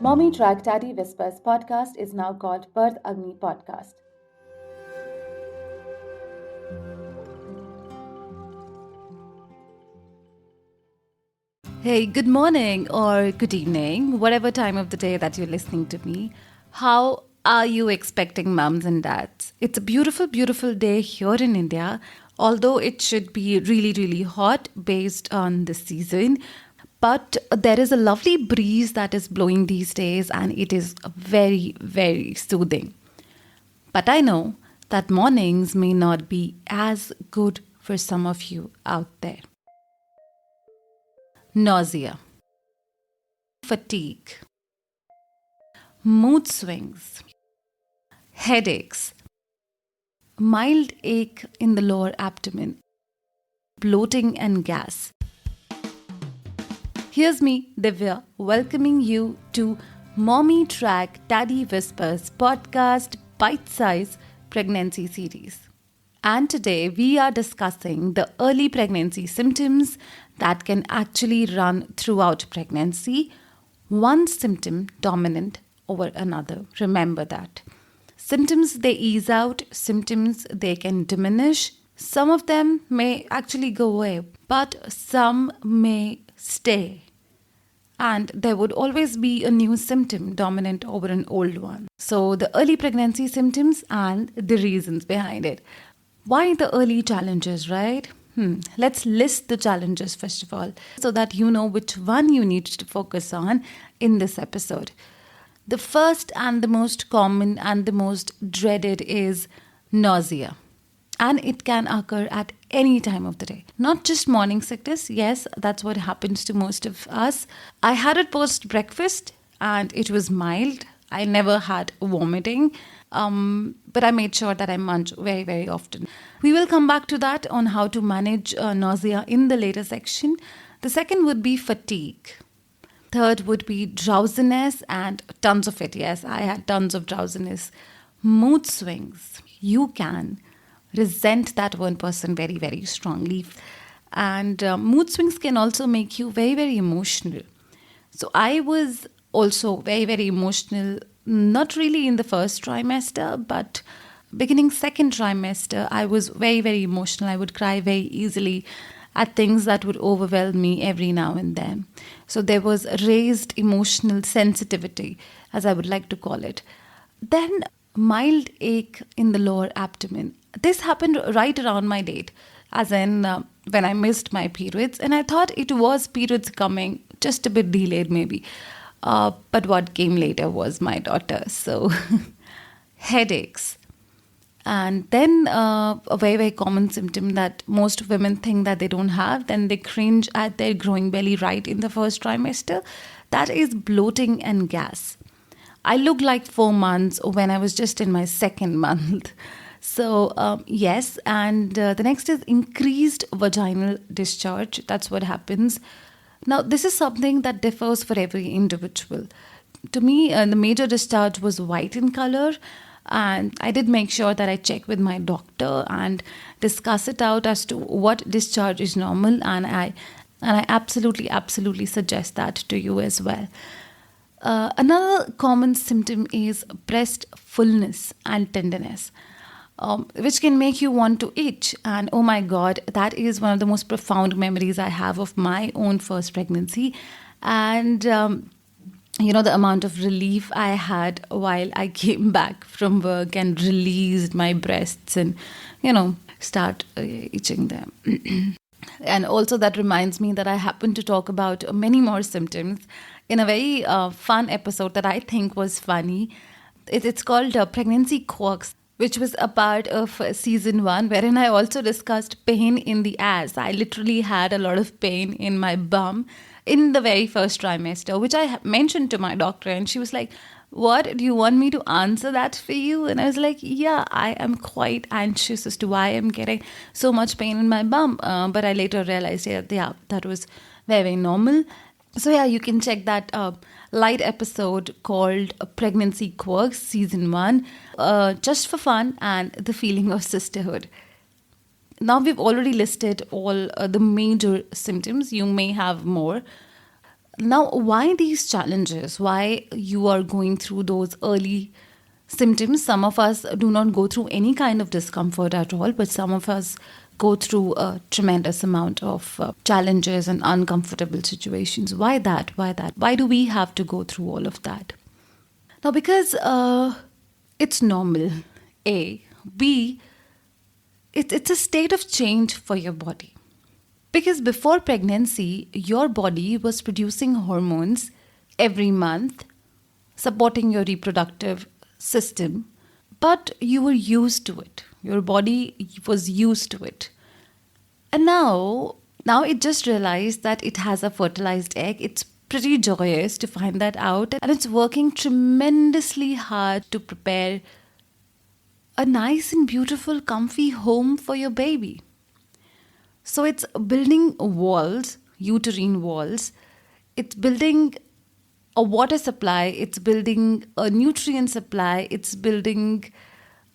Mommy Track Daddy Whispers podcast is now called Birth Agni Podcast. Hey, good morning or good evening, whatever time of the day that you're listening to me. How are you expecting mums and dads? It's a beautiful, beautiful day here in India, although it should be really, really hot based on the season. But there is a lovely breeze that is blowing these days, and it is very, very soothing. But I know that mornings may not be as good for some of you out there. Nausea, fatigue, mood swings, headaches, mild ache in the lower abdomen, bloating and gas. Here's me, Divya, welcoming you to Mommy Track Daddy Whispers podcast Bite-Size Pregnancy series. And today we are discussing the early pregnancy symptoms that can actually run throughout pregnancy, one symptom dominant over another. Remember that. Symptoms they ease out, symptoms they can diminish. Some of them may actually go away, but some may stay. And there would always be a new symptom dominant over an old one. So, the early pregnancy symptoms and the reasons behind it. Why the early challenges, right? Let's list the challenges first of all, so that you know which one you need to focus on in this episode. The first and the most common and the most dreaded is nausea. And it can occur at any time of the day. Not just morning sickness. Yes, that's what happens to most of us. I had it post breakfast and it was mild. I never had vomiting. But I made sure that I munch very, very often. We will come back to that on how to manage nausea in the later section. The second would be fatigue. Third would be drowsiness and tons of it. Yes, I had tons of drowsiness. Mood swings. You can resent that one person very, very strongly. And mood swings can also make you very, very emotional. So I was also very, very emotional, not really in the first trimester, but beginning second trimester, I was very, very emotional. I would cry very easily at things that would overwhelm me every now and then. So there was a raised emotional sensitivity, as I would like to call it. Then mild ache in the lower abdomen. This happened right around my date, as in when I missed my periods. And I thought it was periods coming, just a bit delayed maybe. But what came later was my daughter. So headaches. And then a very, very common symptom that most women think that they don't have, then they cringe at their growing belly right in the first trimester. That is bloating and gas. I looked like 4 months when I was just in my second month. So, yes. And the next is increased vaginal discharge. That's what happens. Now, this is something that differs for every individual. To me, the major discharge was white in color. And I did make sure that I check with my doctor and discuss it out as to what discharge is normal. And I absolutely, absolutely suggest that to you as well. Another common symptom is breast fullness and tenderness, which can make you want to itch. And oh my God, that is one of the most profound memories I have of my own first pregnancy. And, the amount of relief I had while I came back from work and released my breasts and, start itching them. And also that reminds me that I happen to talk about many more symptoms in a very fun episode that I think was funny. It's called Pregnancy Quirks, which was a part of season 1, wherein I also discussed pain in the ass. I literally had a lot of pain in my bum in the very first trimester, which I mentioned to my doctor, and she was like, "What, do you want me to answer that for you?" And I was like, yeah, I am quite anxious as to why I'm getting so much pain in my bum. But I later realized, that was very, very normal. So yeah, you can check that light episode called Pregnancy Quirks, Season 1, just for fun and the feeling of sisterhood. Now we've already listed all the major symptoms. You may have more. Now, why these challenges? Why you are going through those early symptoms? Some of us do not go through any kind of discomfort at all, but some of us go through a tremendous amount of challenges and uncomfortable situations. Why that? Why that? Why do we have to go through all of that? Now, because it's normal, A. B. It's a state of change for your body. Because before pregnancy, your body was producing hormones every month, supporting your reproductive system, but you were used to it. Your body was used to it. And now it just realized that it has a fertilized egg. It's pretty joyous to find that out. And it's working tremendously hard to prepare a nice and beautiful, comfy home for your baby. So it's building walls, uterine walls. It's building a water supply. It's building a nutrient supply. It's building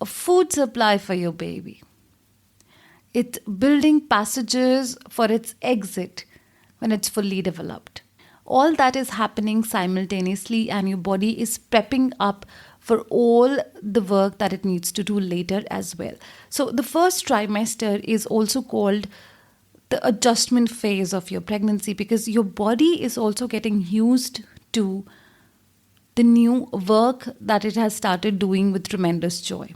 a food supply for your baby. It's building passages for its exit when it's fully developed. All that is happening simultaneously, and your body is prepping up for all the work that it needs to do later as well. So the first trimester is also called the adjustment phase of your pregnancy, because your body is also getting used to the new work that it has started doing with tremendous joy.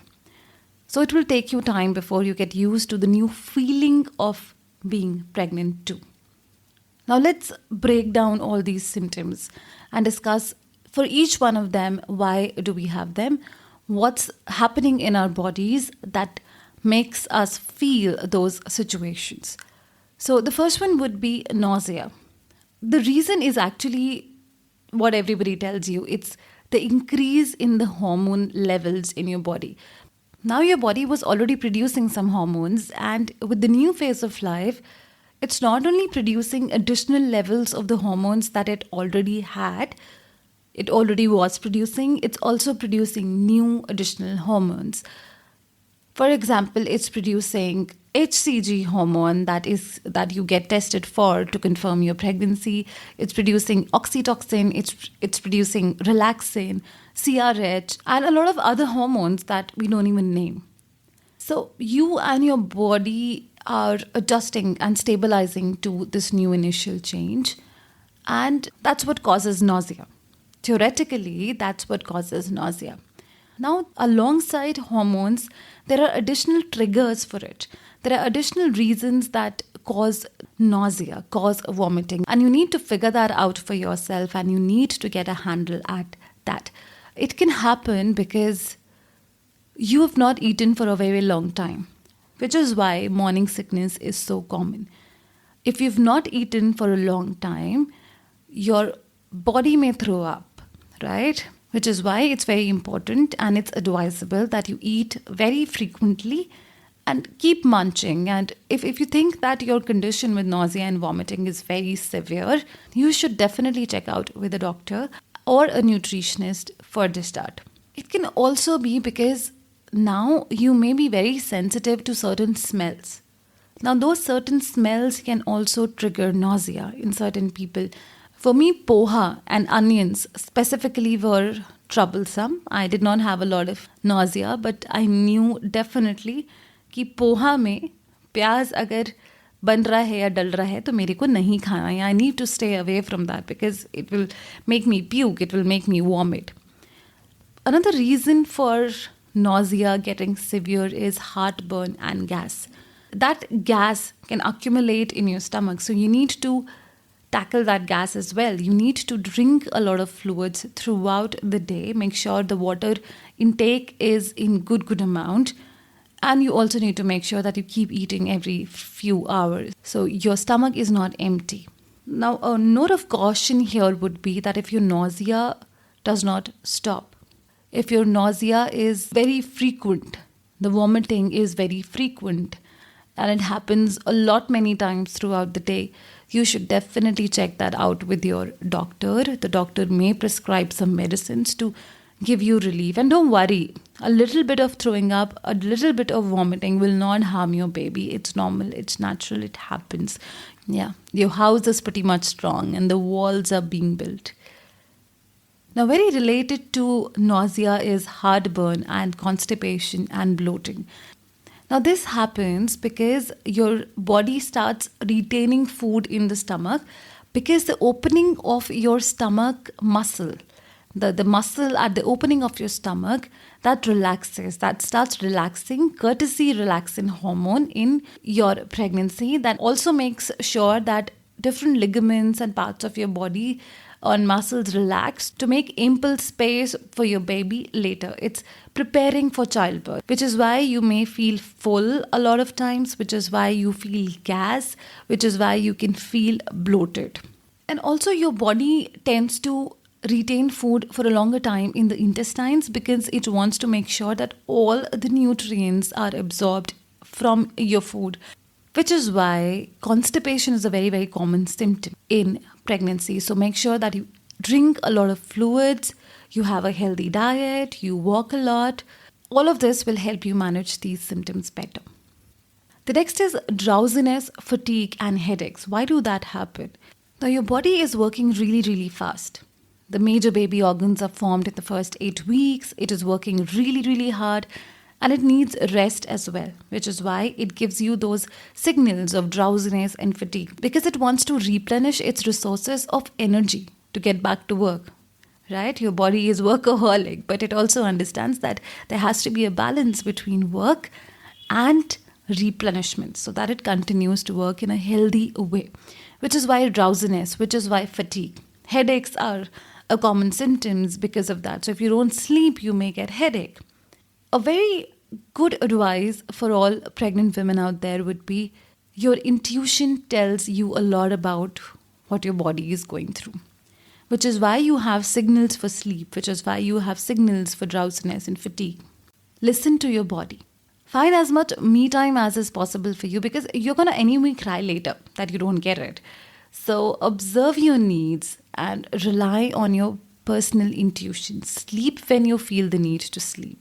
So it will take you time before you get used to the new feeling of being pregnant too. Now let's break down all these symptoms and discuss for each one of them, why do we have them? What's happening in our bodies that makes us feel those situations? So the first one would be nausea. The reason is actually what everybody tells you. It's the increase in the hormone levels in your body. Now your body was already producing some hormones, and with the new phase of life, it's not only producing additional levels of the hormones that it already was producing, it's also producing new additional hormones. For example, it's producing HCG hormone that you get tested for to confirm your pregnancy. It's producing oxytocin, it's producing relaxin, CRH, and a lot of other hormones that we don't even name. So you and your body are adjusting and stabilizing to this new initial change, and that's what causes nausea. Theoretically, that's what causes nausea. Now, alongside hormones, there are additional triggers for it. There are additional reasons that cause nausea, cause vomiting. And you need to figure that out for yourself, and you need to get a handle at that. It can happen because you have not eaten for a very long time, which is why morning sickness is so common. If you've not eaten for a long time, your body may throw up, right? Which is why it's very important and it's advisable that you eat very frequently and keep munching. And if you think that your condition with nausea and vomiting is very severe, you should definitely check out with a doctor or a nutritionist for the start. It can also be because now you may be very sensitive to certain smells. Now those certain smells can also trigger nausea in certain people. For me, poha and onions specifically were troublesome. I did not have a lot of nausea, but I knew definitely कि पोहा में प्याज अगर बन रहा है या डल रहा है तो मेरे को नहीं खाना है. I need to stay away from that because it will make me puke, it will make me vomit. Another reason for nausea getting severe is heartburn and gas. That gas can accumulate in your stomach, so you need to tackle that gas as well. You need to drink a lot of fluids throughout the day. Make sure the water intake is in good amount. And you also need to make sure that you keep eating every few hours, so your stomach is not empty. Now, a note of caution here would be that if your nausea does not stop, if your nausea is very frequent, the vomiting is very frequent, and it happens a lot many times throughout the day, you should definitely check that out with your doctor. The doctor may prescribe some medicines to give you relief. And don't worry, a little bit of throwing up, a little bit of vomiting will not harm your baby. It's normal, it's natural, it happens. Yeah, your house is pretty much strong and the walls are being built. Now, very related to nausea is heartburn and constipation and bloating. Now, this happens because your body starts retaining food in the stomach because the opening of your stomach muscle, the muscle at the opening of your stomach, that relaxes, that starts relaxing, courtesy relaxin hormone in your pregnancy. That also makes sure that different ligaments and parts of your body on muscles relax to make ample space for your baby later. It's preparing for childbirth, which is why you may feel full a lot of times, which is why you feel gas, which is why you can feel bloated. And also your body tends to retain food for a longer time in the intestines because it wants to make sure that all the nutrients are absorbed from your food, which is why constipation is a very, very common symptom in pregnancy. So make sure that you drink a lot of fluids, you have a healthy diet, you walk a lot. All of this will help you manage these symptoms better. The next is drowsiness, fatigue, and headaches. Why do that happen? Now, your body is working really, really fast. The major baby organs are formed in the first 8 weeks. It is working really, really hard. And it needs rest as well, which is why it gives you those signals of drowsiness and fatigue, because it wants to replenish its resources of energy to get back to work, right? Your body is workaholic, but it also understands that there has to be a balance between work and replenishment so that it continues to work in a healthy way, which is why drowsiness, which is why fatigue. Headaches are a common symptoms because of that. So if you don't sleep, you may get headache. A very good advice for all pregnant women out there would be your intuition tells you a lot about what your body is going through, which is why you have signals for sleep, which is why you have signals for drowsiness and fatigue. Listen to your body. Find as much me time as is possible for you because you're going to anyway cry later that you don't get it. So observe your needs and rely on your personal intuition. Sleep when you feel the need to sleep.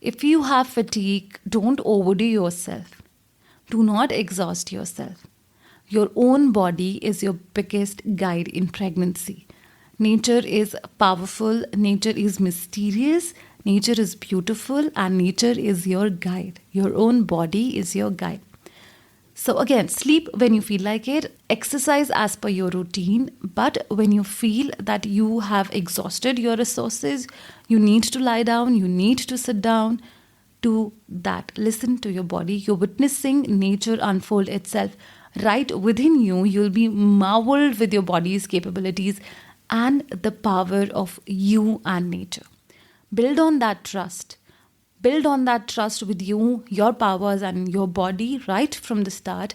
If you have fatigue, don't overdo yourself. Do not exhaust yourself. Your own body is your biggest guide in pregnancy. Nature is powerful, nature is mysterious, nature is beautiful, and nature is your guide. Your own body is your guide. So again, sleep when you feel like it, exercise as per your routine, but when you feel that you have exhausted your resources, you need to lie down, you need to sit down, do that. Listen to your body. You're witnessing nature unfold itself right within you. You'll be marveled with your body's capabilities and the power of you and nature. Build on that trust. Build on that trust with you, your powers and your body right from the start.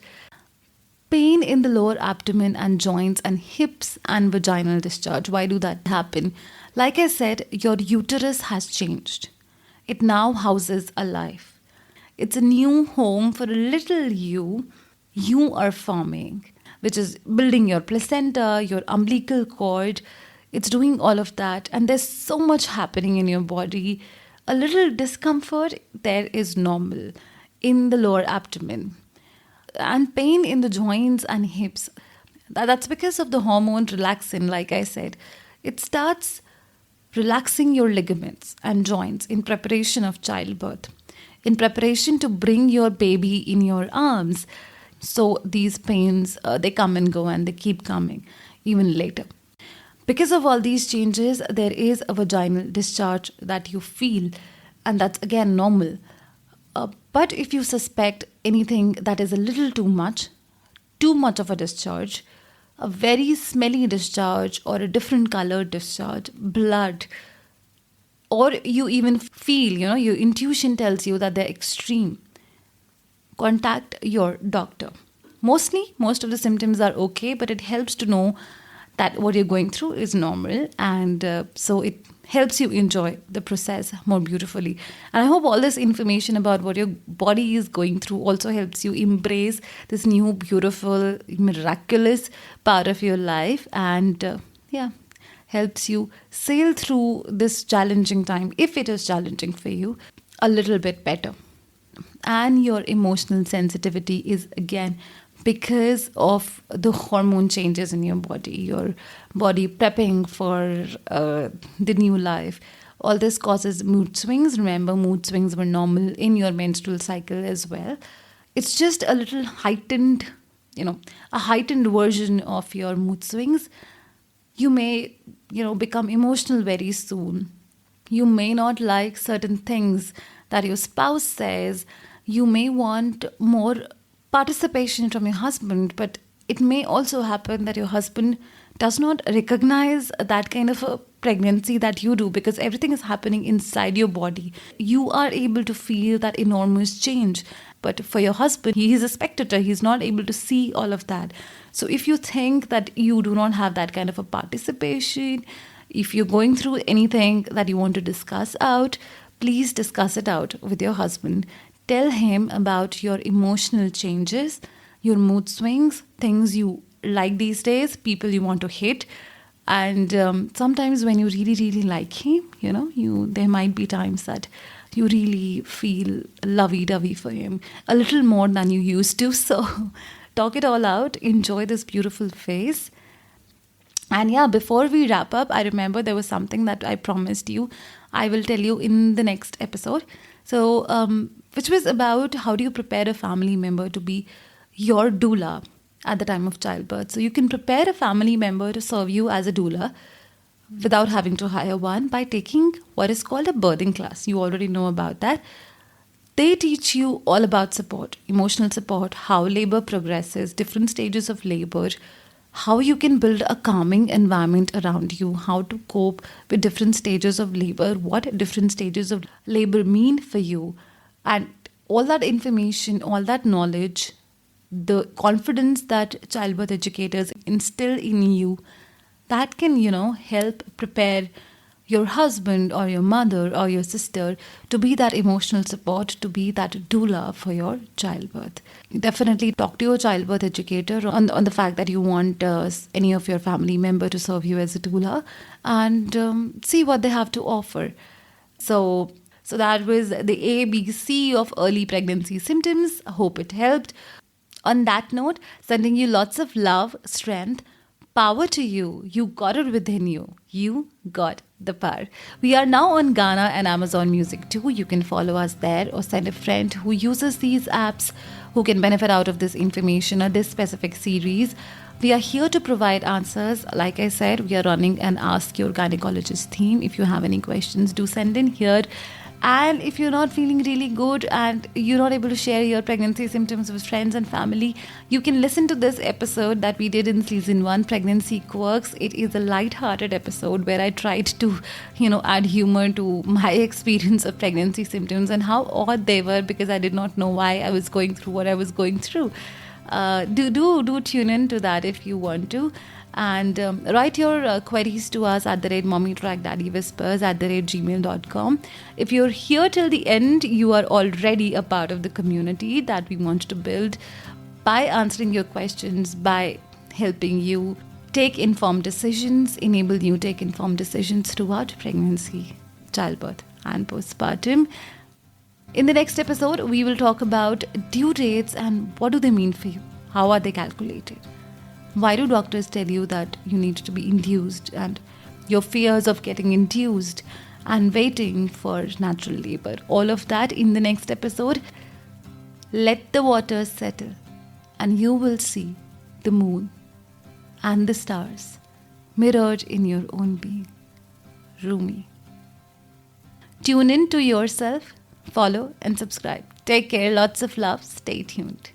Pain in the lower abdomen and joints and hips and vaginal discharge. Why do that happen? Like I said, your uterus has changed. It now houses a life. It's a new home for a little you are forming, which is building your placenta, your umbilical cord. It's doing all of that. And there's so much happening in your body. A little discomfort there is normal in the lower abdomen. And pain in the joints and hips. That's because of the hormone relaxin, like I said. It starts relaxing your ligaments and joints in preparation of childbirth, in preparation to bring your baby in your arms. So these pains, they come and go and they keep coming even later. Because of all these changes, there is a vaginal discharge that you feel, and that's again normal. But if you suspect anything that is a little too much of a discharge, a very smelly discharge or a different colored discharge, blood, or you even feel, your intuition tells you that they're extreme, contact your doctor. Most of the symptoms are okay, but it helps to know that what you're going through is normal, and so it helps you enjoy the process more beautifully. And I hope all this information about what your body is going through also helps you embrace this new, beautiful, miraculous part of your life, and helps you sail through this challenging time, if it is challenging for you, a little bit better. And your emotional sensitivity is again because of the hormone changes in your body prepping for the new life. All this causes mood swings. Remember, mood swings were normal in your menstrual cycle as well. It's just a little heightened, a heightened version of your mood swings. You may, become emotional very soon. You may not like certain things that your spouse says. You may want more participation from your husband, but it may also happen that your husband does not recognize that kind of a pregnancy that you do, because everything is happening inside your body. You are able to feel that enormous change. But for your husband, he is a spectator. He's not able to see all of that. So if you think that you do not have that kind of a participation, if you're going through anything that you want to discuss out, please discuss it out with your husband. Tell him about your emotional changes, your mood swings, things you like these days, people you want to hate. And sometimes when you really, really like him, there might be times that you really feel lovey-dovey for him, a little more than you used to. So talk it all out. Enjoy this beautiful phase. And yeah, before we wrap up, I remember there was something that I promised you I will tell you in the next episode. So, which was about how do you prepare a family member to be your doula at the time of childbirth. So you can prepare a family member to serve you as a doula without having to hire one by taking what is called a birthing class. You already know about that. They teach you all about support, emotional support, how labor progresses, different stages of labor, how you can build a calming environment around you, how to cope with different stages of labor, what different stages of labor mean for you. And all that information, all that knowledge, the confidence that childbirth educators instill in you, that can, help prepare your husband or your mother or your sister to be that emotional support, to be that doula for your childbirth. Definitely talk to your childbirth educator on the fact that you want any of your family member to serve you as a doula, and see what they have to offer. So that was the ABC of early pregnancy symptoms. I hope it helped. On that note, sending you lots of love, strength, power to you. You got it within you. You got the power. We are now on Ghana and Amazon Music too. You can follow us there or send a friend who uses these apps who can benefit out of this information or this specific series. We are here to provide answers. Like I said, we are running an Ask Your Gynecologist theme. If you have any questions, do send in here. And if you're not feeling really good and you're not able to share your pregnancy symptoms with friends and family, you can listen to this episode that we did in season 1, Pregnancy Quirks. It is a light-hearted episode where I tried to, add humor to my experience of pregnancy symptoms and how odd they were, because I did not know why I was going through what I was going through. Do tune in to that if you want to. And write your queries to us at @mommytrackdaddyWhispers@gmail.com. If you're here till the end, you are already a part of the community that we want to build by answering your questions, by helping you take informed decisions, enable you take informed decisions throughout pregnancy, childbirth, and postpartum. In the next episode, we will talk about due dates and what do they mean for you? How are they calculated? Why do doctors tell you that you need to be induced, and your fears of getting induced and waiting for natural labor? All of that in the next episode. Let the waters settle and you will see the moon and the stars mirrored in your own being. Rumi. Tune in to yourself, follow and subscribe. Take care, lots of love, stay tuned.